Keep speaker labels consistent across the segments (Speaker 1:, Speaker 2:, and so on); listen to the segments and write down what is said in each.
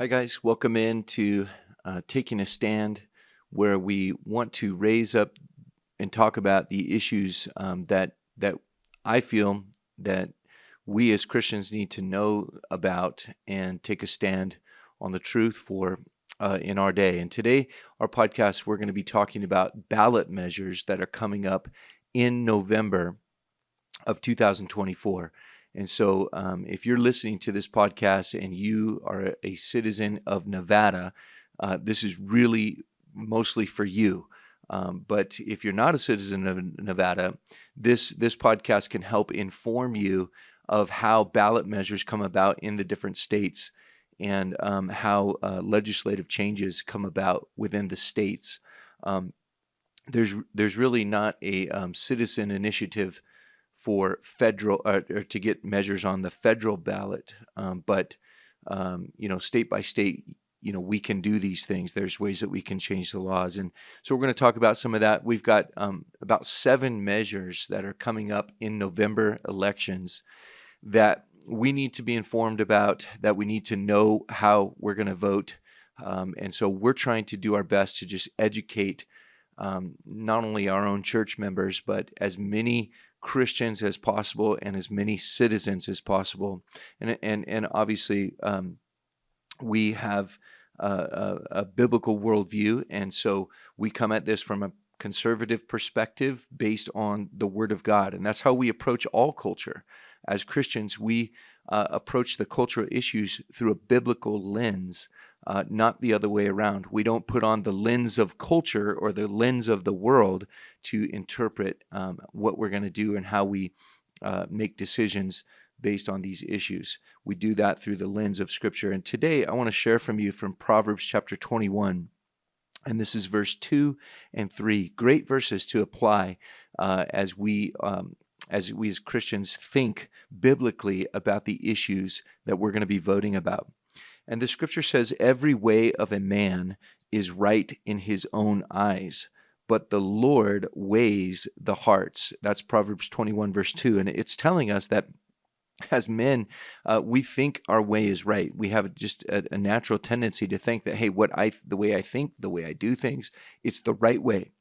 Speaker 1: Hi, guys. Welcome in to Taking a Stand, where we want to raise up and talk about the issues that I feel that we as Christians need to know about and take a stand on the truth for in our day. And today, our podcast, we're going to be talking about ballot measures that are coming up in November of 2024. And so, if you're listening to this podcast and you are a citizen of Nevada, this is really mostly for you. But if you're not a citizen of Nevada, this podcast can help inform you of how ballot measures come about in the different states and how legislative changes come about within the states. There's really not a citizen initiative for federal or to get measures on the federal ballot, but state by state, we can do these things. There's ways that we can change the laws, and so we're going to talk about some of that. We've got about 7 measures that are coming up in November elections that we need to be informed about, that we need to know how we're going to vote, and so we're trying to do our best to just educate not only our own church members, but as many Christians as possible and as many citizens as possible. And obviously, we have a biblical worldview, and so we come at this from a conservative perspective based on the Word of God, and that's how we approach all culture. As Christians, we approach the cultural issues through a biblical lens, not the other way around. We don't put on the lens of culture or the lens of the world to interpret what we're going to do and how we make decisions based on these issues. We do that through the lens of Scripture. And today I want to share from you from Proverbs chapter 21. And this is verse 2 and 3. Great verses to apply as we as Christians think biblically about the issues that we're going to be voting about. And the scripture says, every way of a man is right in his own eyes, but the Lord weighs the hearts. That's Proverbs 21, verse 2. And it's telling us that as men, we think our way is right. We have just a natural tendency to think that, hey, the way I think, the way I do things, it's the right way.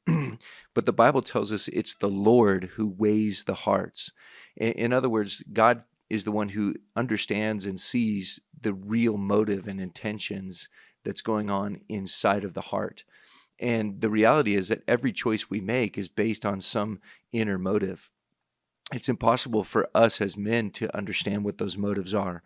Speaker 1: But the Bible tells us it's the Lord who weighs the hearts. In other words, God is the one who understands and sees the real motive and intentions that's going on inside of the heart. And the reality is that every choice we make is based on some inner motive. It's impossible for us as men to understand what those motives are,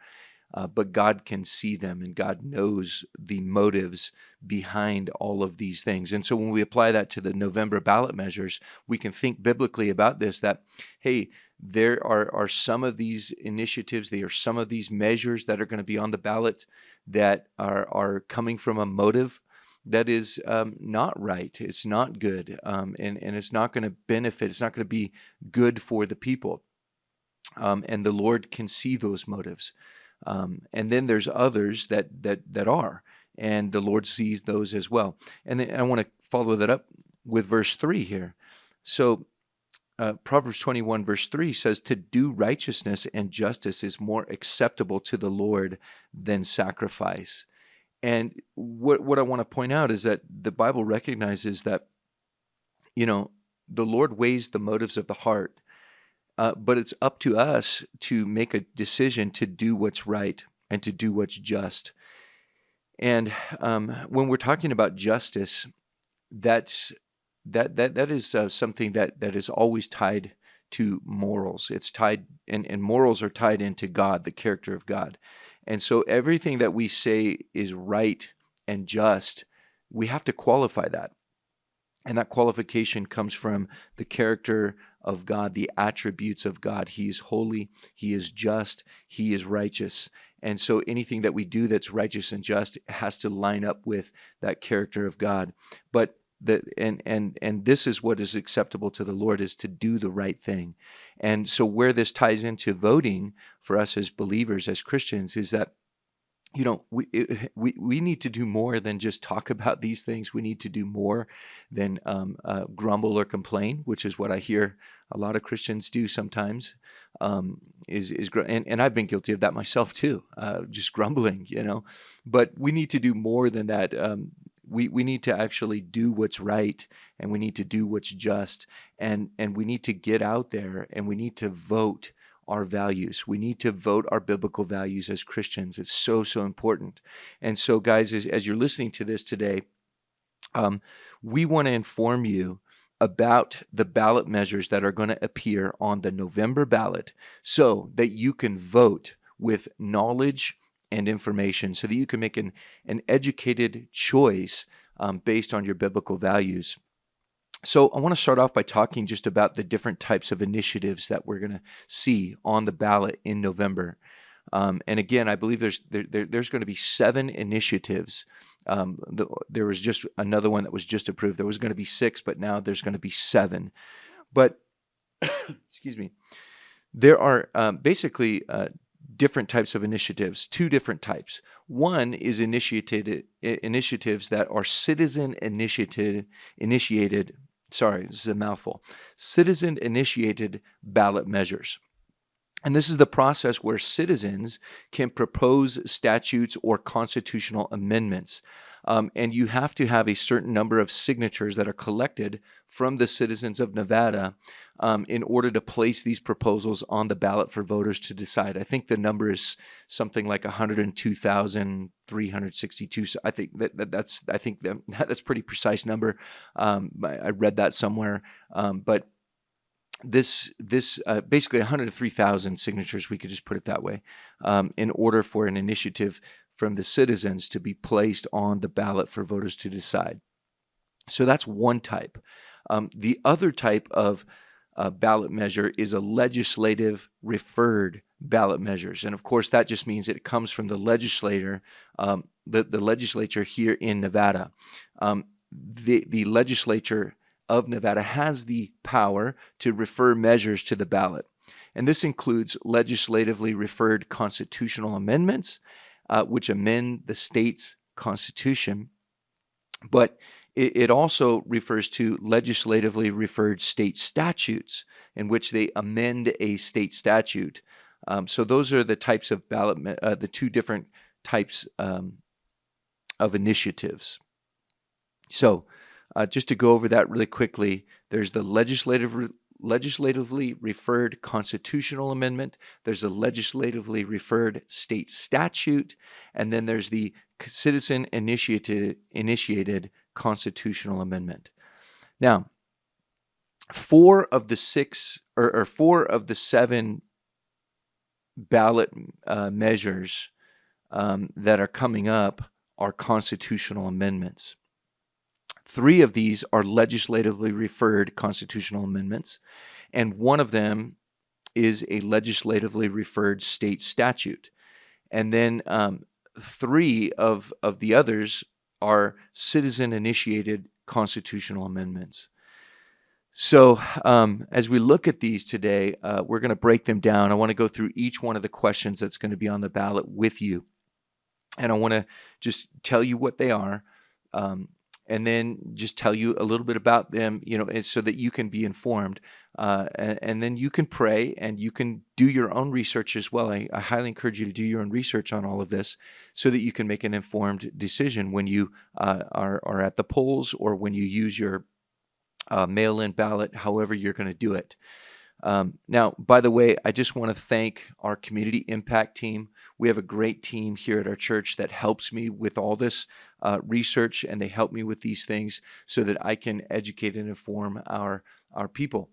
Speaker 1: but God can see them, and God knows the motives behind all of these things. And so when we apply that to the November ballot measures, we can think biblically about this, that, hey, there are some of these initiatives, there are some of these measures that are going to be on the ballot that are coming from a motive that is not right. It's not good, and it's not going to benefit. It's not going to be good for the people. And the Lord can see those motives. And then there's others that are, and the Lord sees those as well. And then I want to follow that up with verse 3 here. So Proverbs 21 verse 3 says, to do righteousness and justice is more acceptable to the Lord than sacrifice. And what I want to point out is that the Bible recognizes that, the Lord weighs the motives of the heart, but it's up to us to make a decision to do what's right and to do what's just. And when we're talking about justice, that is something that is always tied to morals. It's tied, and morals are tied into God, the character of God. And so everything that we say is right and just, we have to qualify that. And that qualification comes from the character of God, the attributes of God. He is holy, He is just, He is righteous. And so anything that we do that's righteous and just has to line up with that character of God. But and this is what is acceptable to the Lord, is to do the right thing. And so where this ties into voting for us as believers, as Christians, is that we need to do more than just talk about these things. We need to do more than grumble or complain, which is what I hear a lot of Christians do sometimes. And I've been guilty of that myself too, just grumbling, But we need to do more than that. We need to actually do what's right, and we need to do what's just, and we need to get out there, and we need to vote our values. We need to vote our biblical values as Christians. It's so, so important. And so, guys, as you're listening to this today, we want to inform you about the ballot measures that are going to appear on the November ballot so that you can vote with knowledge and information, so that you can make an educated choice based on your biblical values. So I want to start off by talking just about the different types of initiatives that we're going to see on the ballot in November. And again, I believe there's going to be 7 initiatives. There was just another one that was just approved. There was going to be 6, but now there's going to be 7. But excuse me, there are basically different types of initiatives, 2 different types. One is initiatives that are citizen initiated. Sorry, this is a mouthful. Citizen-initiated ballot measures. And this is the process where citizens can propose statutes or constitutional amendments. And you have to have a certain number of signatures that are collected from the citizens of Nevada in order to place these proposals on the ballot for voters to decide. I think the number is something like 102,362. So I think that's a pretty precise number. I read that somewhere, but this basically 103,000 signatures, we could just put it that way, in order for an initiative from the citizens to be placed on the ballot for voters to decide. So that's one type. The other type of ballot measure is a legislative referred ballot measures. And of course, that just means that it comes from the legislature, the legislature here in Nevada. The legislature of Nevada has the power to refer measures to the ballot. And this includes legislatively referred constitutional amendments, which amend the state's constitution. But it also refers to legislatively referred state statutes, in which they amend a state statute. So those are the types of ballot, the 2 different types of initiatives. So just to go over that really quickly, there's the legislatively referred constitutional amendment, there's a legislatively referred state statute, and then there's the citizen initiated constitutional amendment. Now, 4 of the 7 ballot measures that are coming up are constitutional amendments. 3 of these are legislatively referred constitutional amendments, and one of them is a legislatively referred state statute. And then 3 of the others are citizen-initiated constitutional amendments. So as we look at these today, we're going to break them down. I want to go through each one of the questions that's going to be on the ballot with you. And I want to just tell you what they are, and then just tell you a little bit about them, so that you can be informed. And then you can pray, and you can do your own research as well. I highly encourage you to do your own research on all of this so that you can make an informed decision when you are at the polls, or when you use your mail-in ballot, however you're going to do it. Now, by the way, I just want to thank our community impact team. We have a great team here at our church that helps me with all this research, and they help me with these things so that I can educate and inform our people.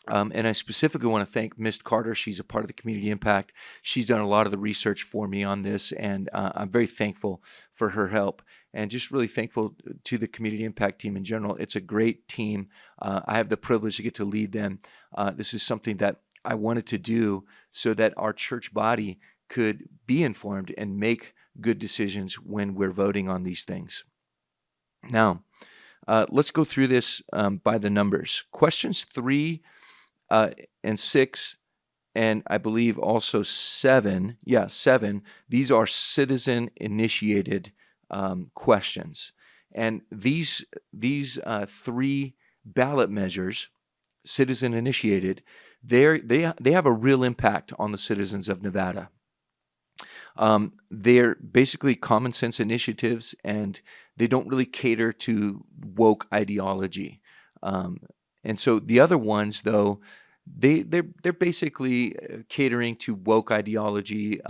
Speaker 1: And I specifically want to thank Miss Carter. She's a part of the community impact. She's done a lot of the research for me on this, and I'm very thankful for her help, and just really thankful to the community impact team in general. It's a great team. I have the privilege to get to lead them. This is something that I wanted to do so that our church body could be informed and make good decisions when we're voting on these things. Now, let's go through this by the numbers. Questions 3 and 6 and I believe also seven. Yeah, seven. These are citizen-initiated questions, and these three ballot measures, citizen-initiated, they have a real impact on the citizens of Nevada. They're basically common sense initiatives, and they don't really cater to woke ideology. Um, and so the other ones, though, they're basically catering to woke ideology,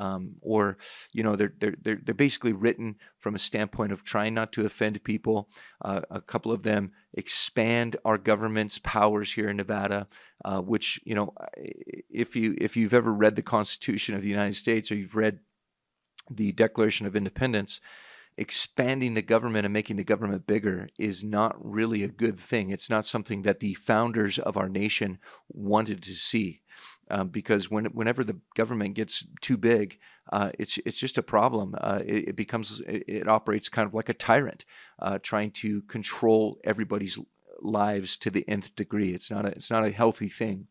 Speaker 1: or they're basically written from a standpoint of trying not to offend people. A couple of them expand our government's powers here in Nevada, which if you've ever read the Constitution of the United States, or you've read the Declaration of Independence, expanding the government and making the government bigger is not really a good thing. It's not something that the founders of our nation wanted to see, because whenever the government gets too big, it's just a problem. It operates kind of like a tyrant, trying to control everybody's lives to the nth degree. It's not a healthy thing.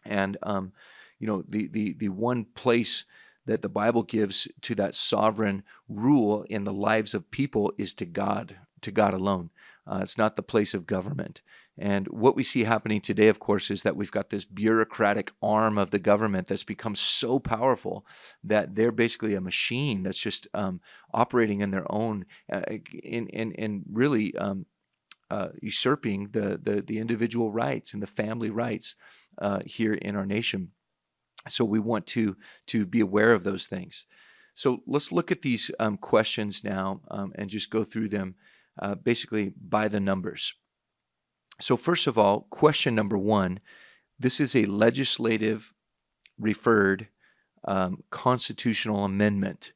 Speaker 1: And the one place that the Bible gives to that sovereign rule in the lives of people is to God alone. It's not the place of government. And what we see happening today, of course, is that we've got this bureaucratic arm of the government that's become so powerful that they're basically a machine that's just operating in their own, and really usurping the individual rights and the family rights here in our nation. So we want to be aware of those things. So let's look at these questions now, and just go through them basically by the numbers. So first of all, question number 1, this is a legislative referred constitutional amendment.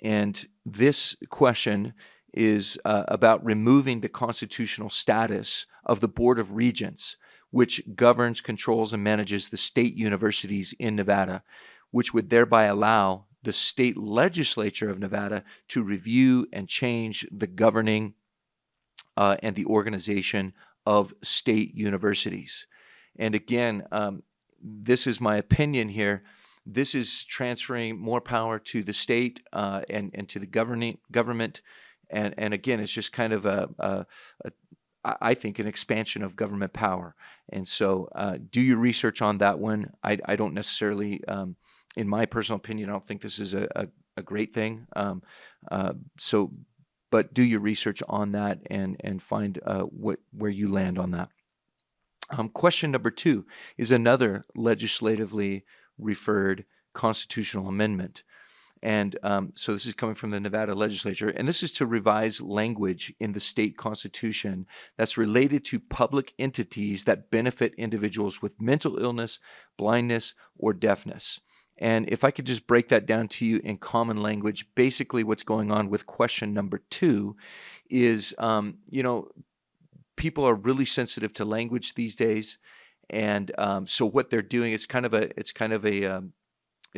Speaker 1: And this question is about removing the constitutional status of the Board of Regents, which governs, controls, and manages the state universities in Nevada, which would thereby allow the state legislature of Nevada to review and change the governing and the organization of state universities. And again, this is my opinion here. This is transferring more power to the state and to the government. And again, it's just kind of I think an expansion of government power. And so do your research on that one. I don't necessarily, in my personal opinion, I don't think this is a great thing. But do your research on that and find where you land on that. Question number 2 is another legislatively referred constitutional amendment. And so this is coming from the Nevada legislature, and this is to revise language in the state constitution that's related to public entities that benefit individuals with mental illness, blindness, or deafness. And if I could just break that down to you in common language, basically what's going on with question number 2 is, people are really sensitive to language these days, and so what they're doing is it's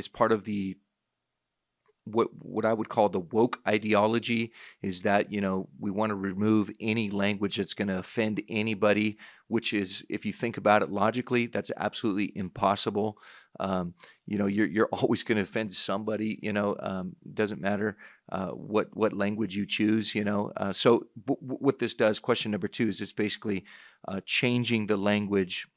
Speaker 1: part of the what I would call the woke ideology, is that we want to remove any language that's going to offend anybody, which is, if you think about it logically, that's absolutely impossible. You're always going to offend somebody. Doesn't matter what language you choose. So what this does, question number 2, is it's basically changing the language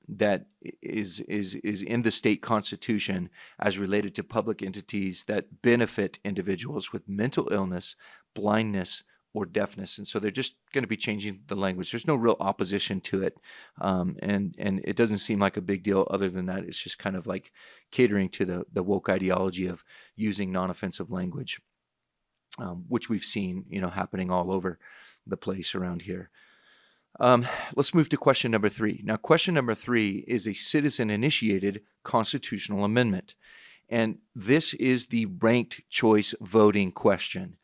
Speaker 1: that is in the state constitution as related to public entities that benefit individuals with mental illness, blindness, or deafness. And so they're just going to be changing the language. There's no real opposition to it, and it doesn't seem like a big deal. Other than that, it's just kind of like catering to the woke ideology of using non-offensive language, which we've seen happening all over the place around here. Let's move to question number 3. Now, question number 3 is a citizen-initiated constitutional amendment, and this is the ranked choice voting question.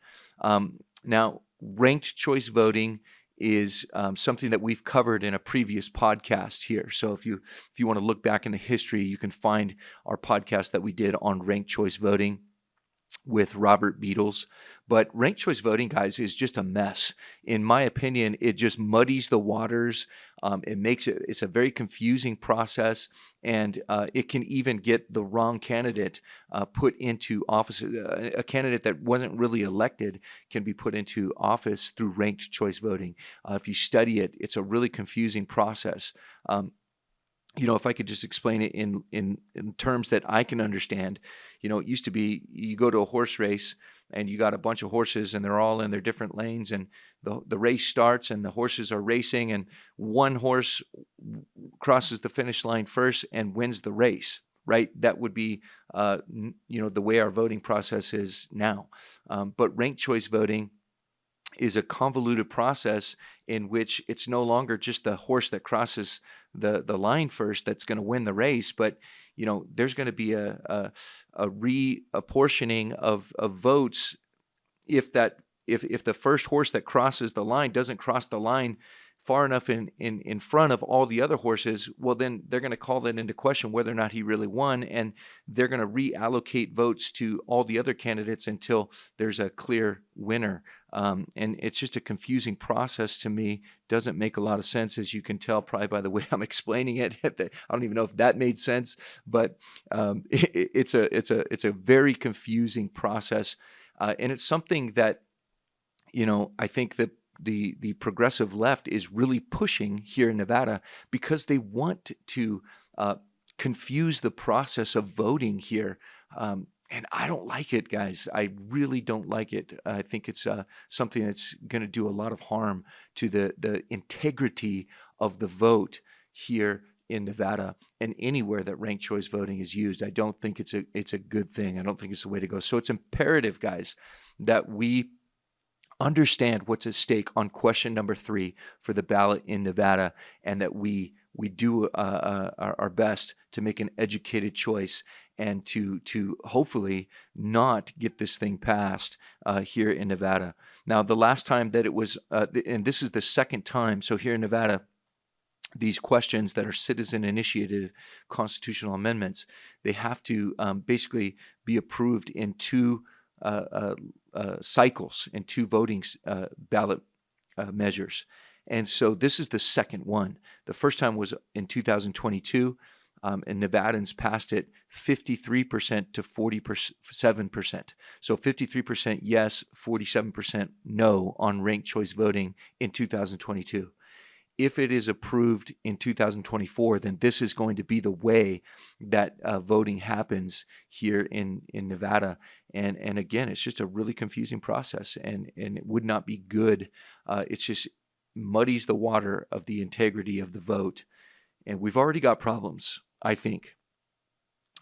Speaker 1: Now, ranked choice voting is something that we've covered in a previous podcast here. So if you want to look back in the history, you can find our podcast that we did on ranked choice voting. with Robert Beadles. But ranked choice voting, guys, is just a mess. In my opinion, it just muddies the waters. It's a very confusing process, and it can even get the wrong candidate put into office. A candidate that wasn't really elected can be put into office through ranked choice voting. If you study it, it's a really confusing process. If I could just explain it in terms that I can understand, it used to be you go to a horse race and you got a bunch of horses and they're all in their different lanes, and the race starts and the horses are racing, and one horse crosses the finish line first and wins the race, right? That would be, the way our voting process is now. But ranked choice voting is a convoluted process in which it's no longer just the horse that crosses the line first that's going to win the race, but there's going to be a reapportioning of votes if the first horse that crosses the line doesn't cross the line far enough in front of all the other horses, well, then they're going to call that into question whether or not he really won, and they're going to reallocate votes to all the other candidates until there's a clear winner. And it's just a confusing process to me. Doesn't make a lot of sense, as you can tell probably by the way I'm explaining it. I don't even know if that made sense, but it's a very confusing process, and it's something that I think that the progressive left is really pushing here in Nevada because they want to confuse the process of voting here. And I don't like it, guys. I really don't like it. I think it's something that's going to do a lot of harm to the integrity of the vote here in Nevada and anywhere that ranked choice voting is used. I don't think it's a good thing. I don't think it's the way to go. So it's imperative, guys, that we understand what's at stake on question number 3 for the ballot in Nevada, and that we do our best to make an educated choice and to hopefully not get this thing passed here in Nevada. Now, the last time that it was, and this is the second time, so here in Nevada, these questions that are citizen-initiated constitutional amendments, they have to basically be approved in 2 cycles and 2 voting ballot measures. And so this is the second one. The first time was in 2022, and Nevadans passed it 53% to 47%. So 53% yes, 47% no on ranked choice voting in 2022. If it is approved in 2024, then this is going to be the way that voting happens here in Nevada. And again, it's just a really confusing process, and it would not be good. It's just muddies the water of the integrity of the vote. And we've already got problems, I think,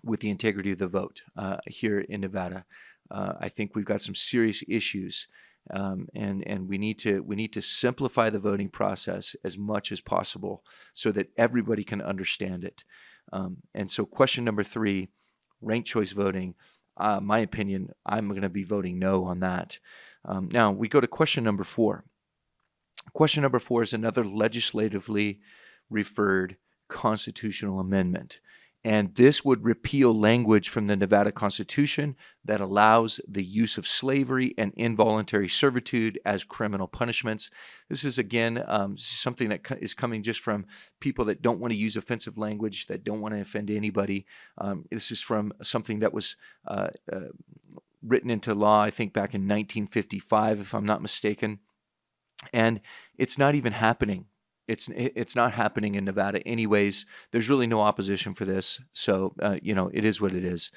Speaker 1: with the integrity of the vote here in Nevada. I think we've got some serious issues. And we need to simplify the voting process as much as possible so that everybody can understand it. And so question number 3, ranked choice voting, my opinion, I'm going to be voting no on that. Now we go to question number 4. Question number 4 is another legislatively referred constitutional amendment. And this would repeal language from the Nevada Constitution that allows the use of slavery and involuntary servitude as criminal punishments. This is, again, something that is coming just from people that don't want to use offensive language, that don't want to offend anybody. This is from something that was written into law, I think, back in 1955, if I'm not mistaken. And it's not even happening. It's not happening in Nevada anyways. There's really no opposition for this. So, it is what it is.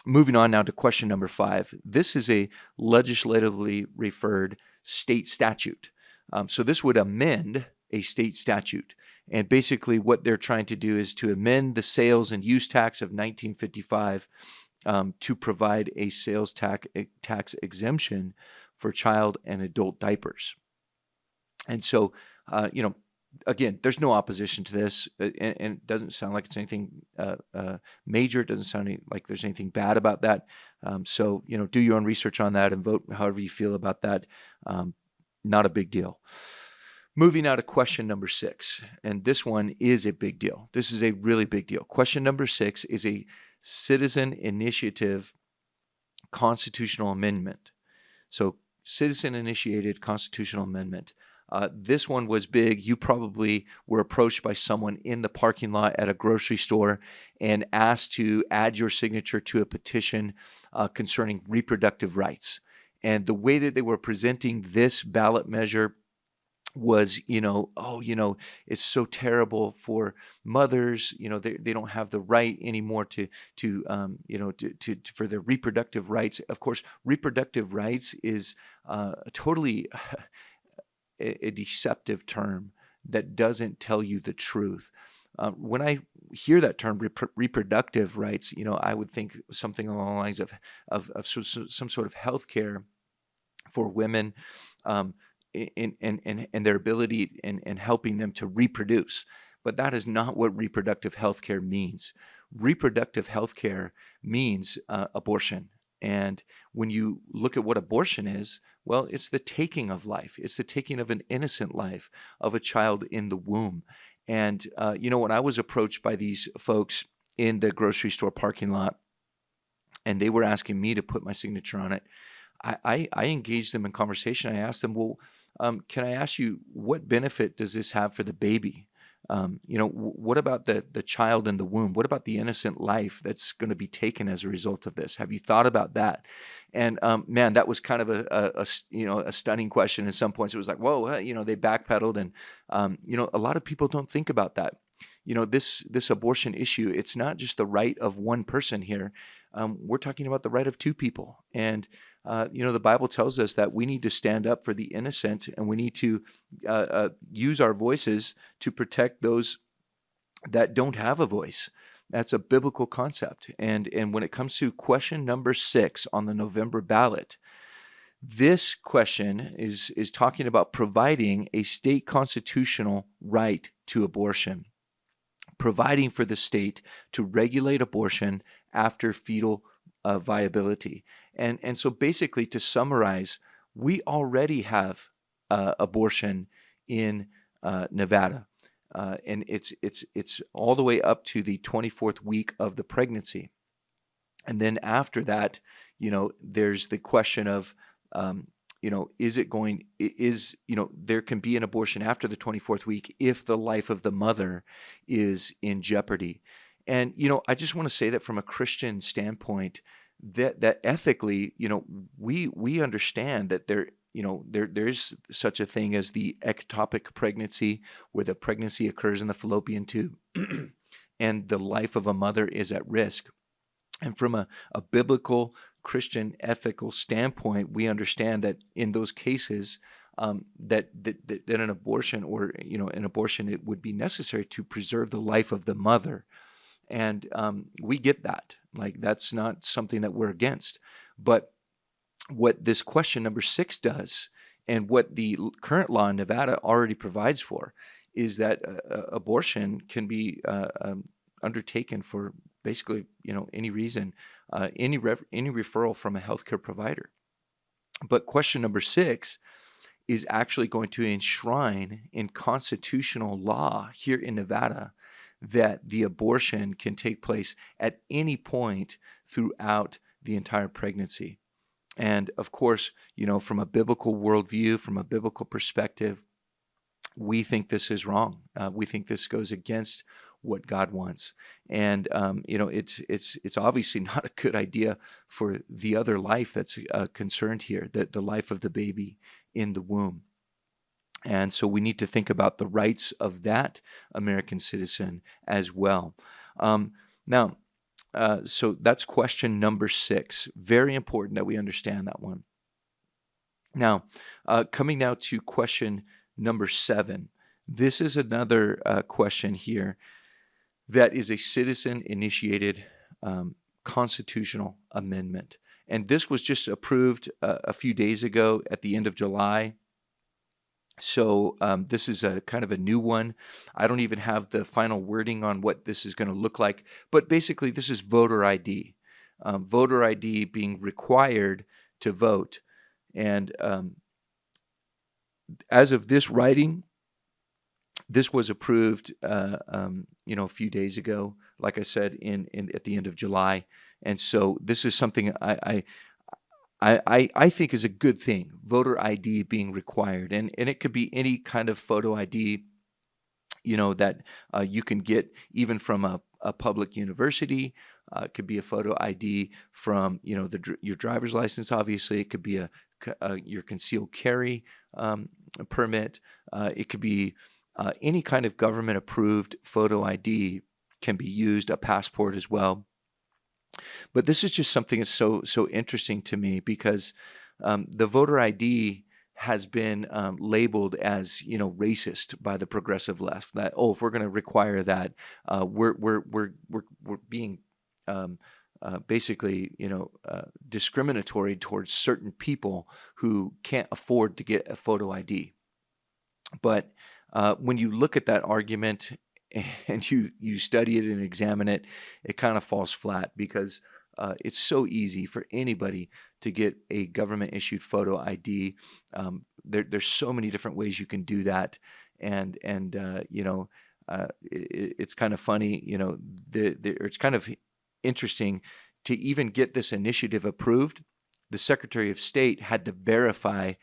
Speaker 1: Moving on now to question number 5. This is a legislatively referred state statute. So this would amend a state statute. And basically what they're trying to do is to amend the sales and use tax of 1955 to provide a sales tax exemption for child and adult diapers. And so, again, there's no opposition to this, and it doesn't sound like it's anything major. It doesn't sound like there's anything bad about that. So, do your own research on that and vote however you feel about that. Not a big deal. Moving now to question number 6, and this one is a big deal. This is a really big deal. Question number 6 is a citizen initiative constitutional amendment. So citizen-initiated constitutional amendment. This one was big. You probably were approached by someone in the parking lot at a grocery store and asked to add your signature to a petition concerning reproductive rights. And the way that they were presenting this ballot measure was, it's so terrible for mothers. They don't have the right anymore for their reproductive rights. Of course, reproductive rights is totally a deceptive term that doesn't tell you the truth. When I hear that term, reproductive rights, I would think something along the lines of some sort of health care for women, and their ability and helping them to reproduce. But that is not what reproductive health care means. Reproductive health care means abortion. And when you look at what abortion is, well, it's the taking of life. It's the taking of an innocent life of a child in the womb. And, when I was approached by these folks in the grocery store parking lot, and they were asking me to put my signature on it, I engaged them in conversation. I asked them, well, can I ask you, what benefit does this have for the baby? What about the child in the womb? What about the innocent life that's going to be taken as a result of this? Have you thought about that? And man, that was kind of a stunning question. At some points, it was like, whoa, they backpedaled, and a lot of people don't think about that. This abortion issue, it's not just the right of one person here. We're talking about the right of two people. And, the Bible tells us that we need to stand up for the innocent, and we need to use our voices to protect those that don't have a voice. That's a biblical concept. And when it comes to question number 6 on the November ballot, this question is talking about providing a state constitutional right to abortion, providing for the state to regulate abortion after fetal viability. And so basically, to summarize, we already have abortion in Nevada, and it's all the way up to the 24th week of the pregnancy. And then after that, there's the question of there can be an abortion after the 24th week if the life of the mother is in jeopardy. And, I just want to say that from a Christian standpoint, that ethically, we understand that there's such a thing as the ectopic pregnancy, where the pregnancy occurs in the fallopian tube and the life of a mother is at risk. And from a biblical Christian ethical standpoint, we understand that in those cases, that an abortion it would be necessary to preserve the life of the mother. And we get that. Like, that's not something that we're against. But what this question number 6 does, and what the current law in Nevada already provides for, is that abortion can be undertaken for basically, any reason, any referral from a healthcare provider. But question number 6 is actually going to enshrine in constitutional law here in Nevada that the abortion can take place at any point throughout the entire pregnancy. And of course, from a biblical worldview, from a biblical perspective, we think this is wrong. We think this goes against what God wants. And, it's obviously not a good idea for the other life that's concerned here, the life of the baby in the womb. And so we need to think about the rights of that American citizen as well. So that's question number 6. Very important that we understand that one. Now, coming now to question number 7. This is another question here that is a citizen-initiated constitutional amendment. And this was just approved a few days ago at the end of July. So this is a kind of a new one. I don't even have the final wording on what this is going to look like. But basically, this is voter ID. Voter ID being required to vote. And as of this writing, this was approved, a few days ago. Like I said, at the end of July. And so this is something I think is a good thing, voter ID being required. And it could be any kind of photo ID, that you can get even from a public university. It could be a photo ID from, your driver's license, obviously. It could be your concealed carry permit. It could be any kind of government approved photo ID can be used, a passport as well. But this is just something that's so interesting to me because the voter ID has been labeled as racist by the progressive left. That if we're going to require that, we're being basically discriminatory towards certain people who can't afford to get a photo ID. But when you look at that argument and you study it and examine it, it kind of falls flat because it's so easy for anybody to get a government-issued photo ID. There's so many different ways you can do that, and it's kind of funny. It's kind of interesting to even get this initiative approved. The Secretary of State had to verify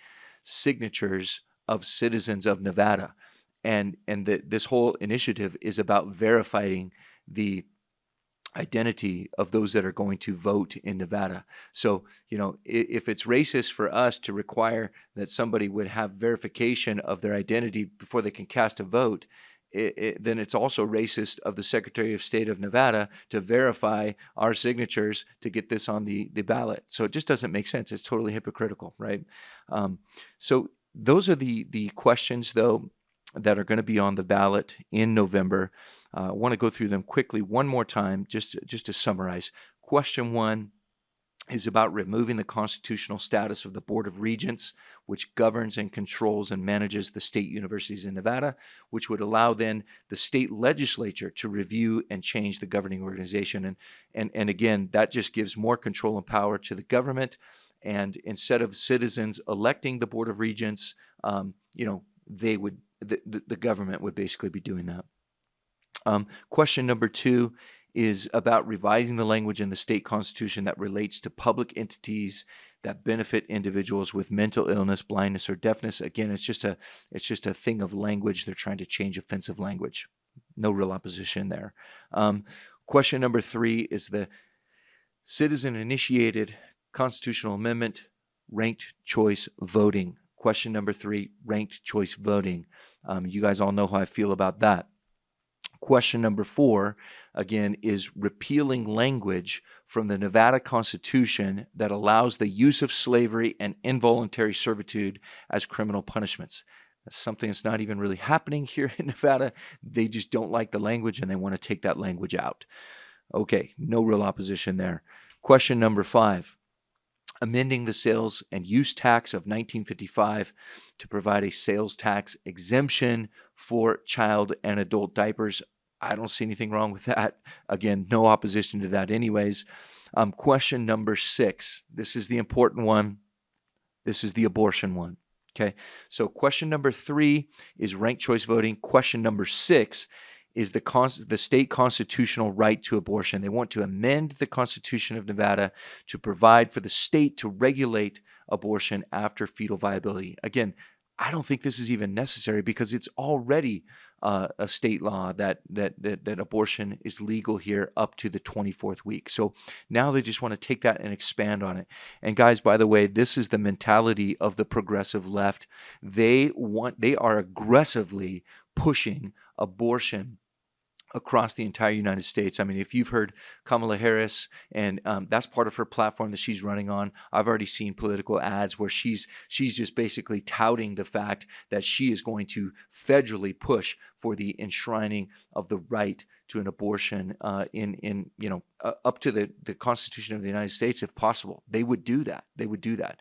Speaker 1: signatures of citizens of Nevada. And this whole initiative is about verifying the identity of those that are going to vote in Nevada. So, if it's racist for us to require that somebody would have verification of their identity before they can cast a vote, then it's also racist of the Secretary of State of Nevada to verify our signatures to get this on the ballot. So it just doesn't make sense. It's totally hypocritical, right? So those are the questions, though, that are going to be on the ballot in November. I want to go through them quickly one more time, just to summarize. Question 1 is about removing the constitutional status of the Board of Regents, which governs and controls and manages the state universities in Nevada, which would allow then the state legislature to review and change the governing organization. And again, that just gives more control and power to the government. And instead of citizens electing the Board of Regents, the government would basically be doing that. Question number 2 is about revising the language in the state constitution that relates to public entities that benefit individuals with mental illness, blindness, or deafness. Again, it's just a thing of language. They're trying to change offensive language. No real opposition there. Question number 3 is the citizen-initiated constitutional amendment, ranked choice voting. Question number 3, ranked choice voting. You guys all know how I feel about that. Question number 4, again, is repealing language from the Nevada Constitution that allows the use of slavery and involuntary servitude as criminal punishments. That's something that's not even really happening here in Nevada. They just don't like the language and they want to take that language out. Okay, no real opposition there. Question number 5. Amending the sales and use tax of 1955 to provide a sales tax exemption for child and adult diapers. I don't see anything wrong with that. Again, no opposition to that anyways. Question number 6. This is the important one. This is the abortion one. Okay, so question number 3 is ranked choice voting. Question number 6 is the state constitutional right to abortion. They want to amend the Constitution of Nevada to provide for the state to regulate abortion after fetal viability. Again, I don't think this is even necessary because it's already a state law that abortion is legal here up to the 24th week. So now they just want to take that and expand on it. And guys, by the way, this is the mentality of the progressive left. They are aggressively pushing abortion across the entire United States. I mean, if you've heard Kamala Harris, and that's part of her platform that she's running on, I've already seen political ads where she's just basically touting the fact that she is going to federally push for the enshrining of the right to an abortion up to the Constitution of the United States, if possible. They would do that.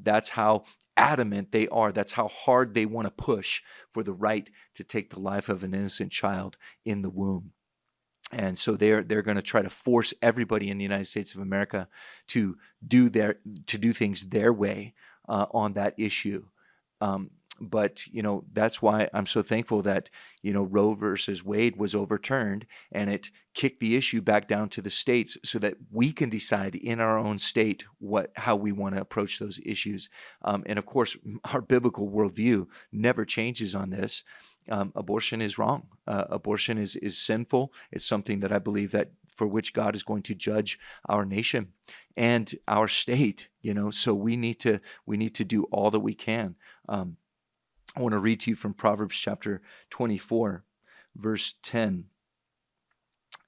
Speaker 1: That's how adamant they are. That's how hard they want to push for the right to take the life of an innocent child in the womb. And so they're going to try to force everybody in the United States of America to do things their way on that issue. But that's why I'm so thankful that Roe versus Wade was overturned, and it kicked the issue back down to the states so that we can decide in our own state how we want to approach those issues. And of course, our biblical worldview never changes on this. Abortion is wrong. Abortion is sinful. It's something that I believe that for which God is going to judge our nation and our state. So we need to do all that we can. I want to read to you from Proverbs chapter 24, verse 10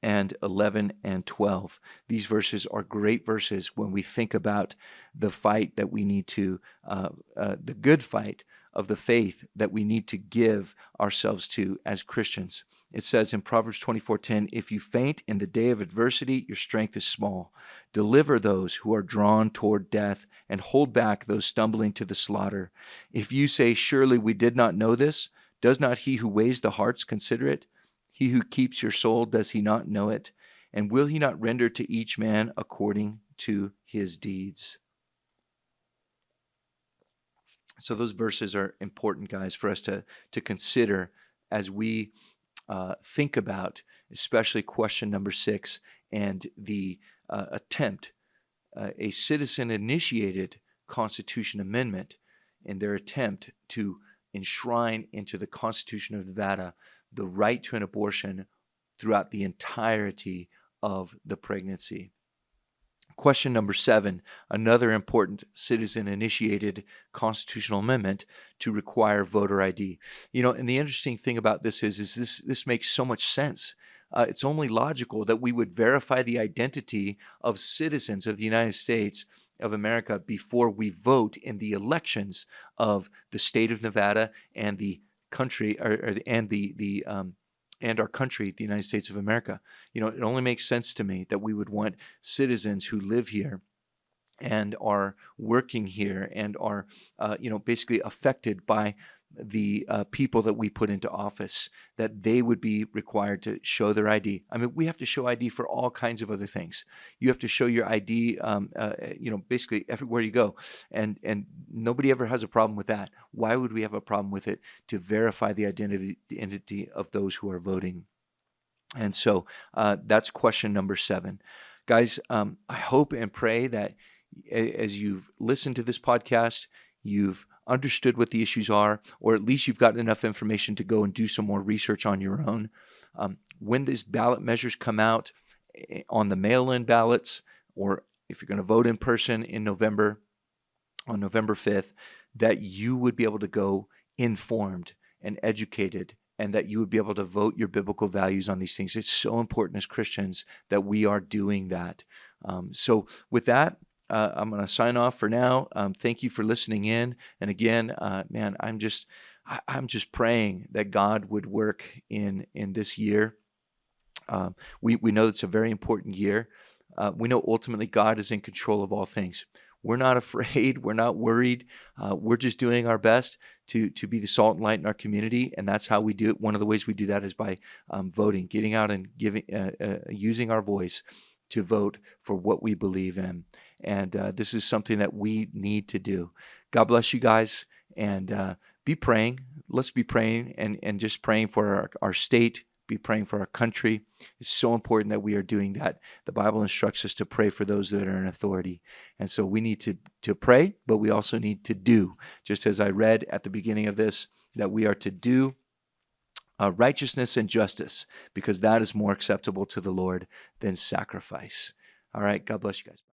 Speaker 1: and 11 and 12. These verses are great verses when we think about the fight that we need to, the good fight of the faith that we need to give ourselves to as Christians. It says in Proverbs 24:10, if you faint in the day of adversity, your strength is small. Deliver those who are drawn toward death and hold back those stumbling to the slaughter. If you say, surely we did not know this, does not he who weighs the hearts consider it? He who keeps your soul, does he not know it? And will he not render to each man according to his deeds? So those verses are important, guys, for us to consider as we think about, especially question number 6 and the attempt, a citizen-initiated Constitution amendment in their attempt to enshrine into the Constitution of Nevada the right to an abortion throughout the entirety of the pregnancy. Question number 7, another important citizen-initiated constitutional amendment to require voter ID. And the interesting thing about this is this makes so much sense. It's only logical that we would verify the identity of citizens of the United States of America before we vote in the elections of the state of Nevada and the country, and our country, the United States of America. It only makes sense to me that we would want citizens who live here and are working here and are, basically affected by the people that we put into office, that they would be required to show their ID. I mean, we have to show ID for all kinds of other things. You have to show your ID, basically everywhere you go, and nobody ever has a problem with that. Why would we have a problem with it to verify the identity of those who are voting? And so that's question number 7. Guys, I hope and pray that as you've listened to this podcast, you've understood what the issues are, or at least you've gotten enough information to go and do some more research on your own. When these ballot measures come out on the mail-in ballots, or if you're going to vote in person in November, on November 5th, that you would be able to go informed and educated, and that you would be able to vote your biblical values on these things. It's so important as Christians that we are doing that. So with that, I'm going to sign off for now. Thank you for listening in. And again, man, I'm just praying that God would work in this year. We know it's a very important year. We know ultimately God is in control of all things. We're not afraid. We're not worried. We're just doing our best to be the salt and light in our community, and that's how we do it. One of the ways we do that is by voting, getting out and using our voice to vote for what we believe in. And this is something that we need to do. God bless you guys, and be praying. Let's be praying and just praying for our state, be praying for our country. It's so important that we are doing that. The Bible instructs us to pray for those that are in authority. And so we need to pray, but we also need to do. Just as I read at the beginning of this, that we are to do righteousness and justice, because that is more acceptable to the Lord than sacrifice. All right. God bless you guys.